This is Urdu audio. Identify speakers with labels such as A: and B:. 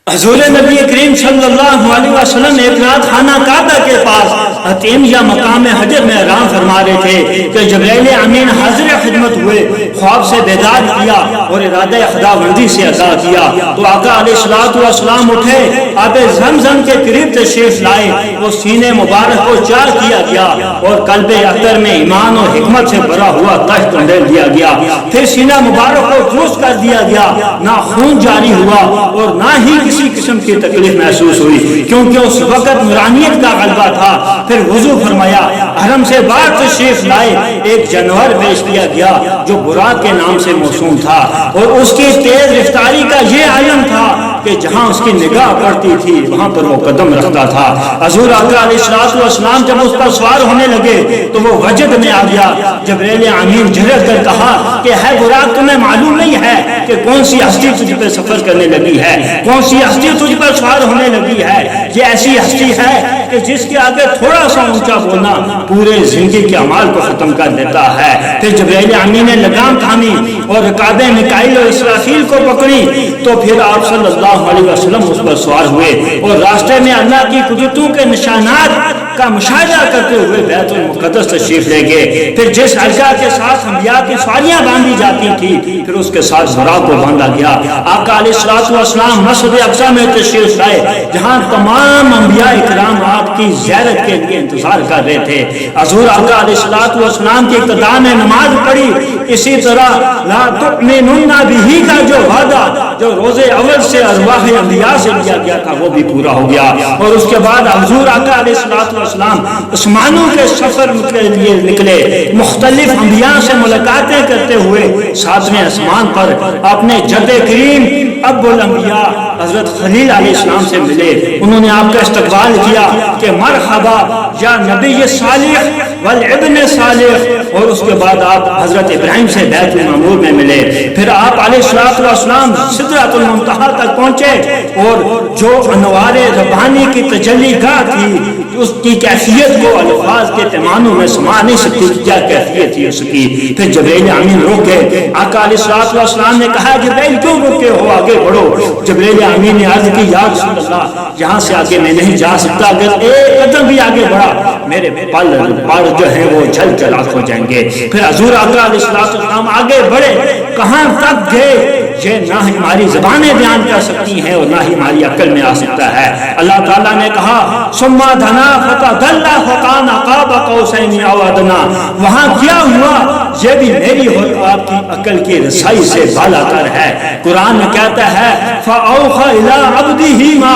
A: حضور نبی کریم صلی اللہ علیہ وسلم ایک رات خانہ کعبہ کے پاس حتیم یا مقام حجر میں آرام فرما رہے تھے کہ جبرائیل امین حاضر خدمت ہوئے، خواب سے بیدار کیا اور ارادہ خداوندی سے ادا کیا تو آقا علیہ الصلوۃ والسلام اٹھے، آب زمزم کے قریب تشریف لائے، وہ سینے مبارک کو چار کیا گیا اور قلب اطہر میں ایمان اور حکمت سے بھرا ہوا تخت انڈیل دیا گیا، پھر سینہ مبارک کو درست کر دیا گیا، نہ خون جاری ہوا اور نہ ہی کسی قسم کی تکلیف محسوس ہوئی، کیونکہ اس وقت نورانیت کا غلبہ تھا۔ پھر وضو فرمایا، حرم سے باہر تشریف لائے، ایک جانور پیش کیا گیا جو براق کے نام سے موسوم تھا اور اس کی تیز رفتاری کا یہ عالم تھا کہ جہاں اس کی نگاہ پڑتی تھی وہاں پر وہ قدم رکھتا تھا۔ حضور آقا علیہ الصلوۃ والسلام جب اس پر سوار ہونے لگے تو وہ وجد میں آ گیا۔ جبرائیل امین جھڑک کر کہا کہ ہے براق، تمہیں معلوم نہیں ہے کہ کون سی ہستی تجھ پہ سفر کرنے لگی ہے، کون سی ہستی تجھ پر سوار ہونے لگی ہے؟ یہ ایسی ہستی ہے کہ جس کے آگے تھوڑا سا اونچا بولنا پورے زندگی کے اعمال کو ختم کر دیتا ہے۔ پھر جبرائیل امین نے لگام تھامی اور رکابیں میکائیل اور اسرافیل کو پکڑی تو پھر آپ صلی اللہ علیہ وسلم اس پر سوار ہوئے اور راستے میں اللہ کی قدرتوں کے نشانات کا مشاہدہ کرتے ہوئے بیت المقدس تشریف لے گئے۔ پھر جس عرصہ کے ساتھ انبیاء کی سواریاں باندھی جاتی تھی پھر اس کے ساتھ براق کو باندھا گیا۔ آقا علیہ الصلوۃ والسلام مسجد اقصی میں تشریف لائے جہاں تمام انبیاء اکرام آپ کی زیارت کے لیے انتظار کر رہے تھے۔ حضور آقا علیہ الصلوۃ والسلام کی ابتدا میں نماز پڑھی، اسی طرح لا تؤمنن بہ کا جو وعدہ جو روز اول سے ارواح انبیاء سے لیا گیا تھا وہ بھی پورا ہو گیا، اور اس کے بعد حضور آقا علیہ الصلوۃ والسلام آسمانوں کے سفر کے لیے نکلے، مختلف انبیاء سے ملاقاتیں کرتے ہوئے ساتویں آسمان پر اپنے جد کریم ابو الانبیاء حضرت خلیل علیہ السلام سے ملے۔ انہوں نے آپ کا استقبال کیا کہ مرحبا یا نبی صالح والابن صالح، اور اس کے بعد آپ حضرت ابراہیم سے بیت المعمور میں ملے۔ پھر آپ علیہ الصلوۃ والسلام سدرۃ المنتہا تک پہنچے اور جو انوار ربانی کی تجلی گاہ تھی اس کی کیفیت کو الفاظ کے پیمانوں میں سما نہیں سکتی، کیا کیفیت تھی اس کی۔ پھر جبرائیل امین رک گئے، آقا علیہ الصلوۃ والسلام نے کہا جبرائیل کیوں رکے ہو، آگے بڑھو۔ جبرائیل امین نے عرض کی یا رسول اللہ یہاں سے آگے میں نہیں جا سکتا، اگر ایک قدم بھی آگے بڑھا میرے پال جو ہیں وہ جل جل راکھ ہو جائیں گے۔ پھر حضور آقا علیہ الصلوۃ والسلام آگے بڑھے، کہاں تک گئے یہ نہ ہماری زبانیں بیان کر سکتی ہیں اور نہ ہی ہماری عقل میں آ سکتا ہے۔ اللہ تعالیٰ نے کہا ثم دنا فتدلى فكان قاب قوسين او ادنى، وہاں کیا ہوا یہ بھی میری اور آپ کی عقل کی رسائی سے بالا تر ہے۔ قرآن میں کہتا ہے فاوحى الى عبده ما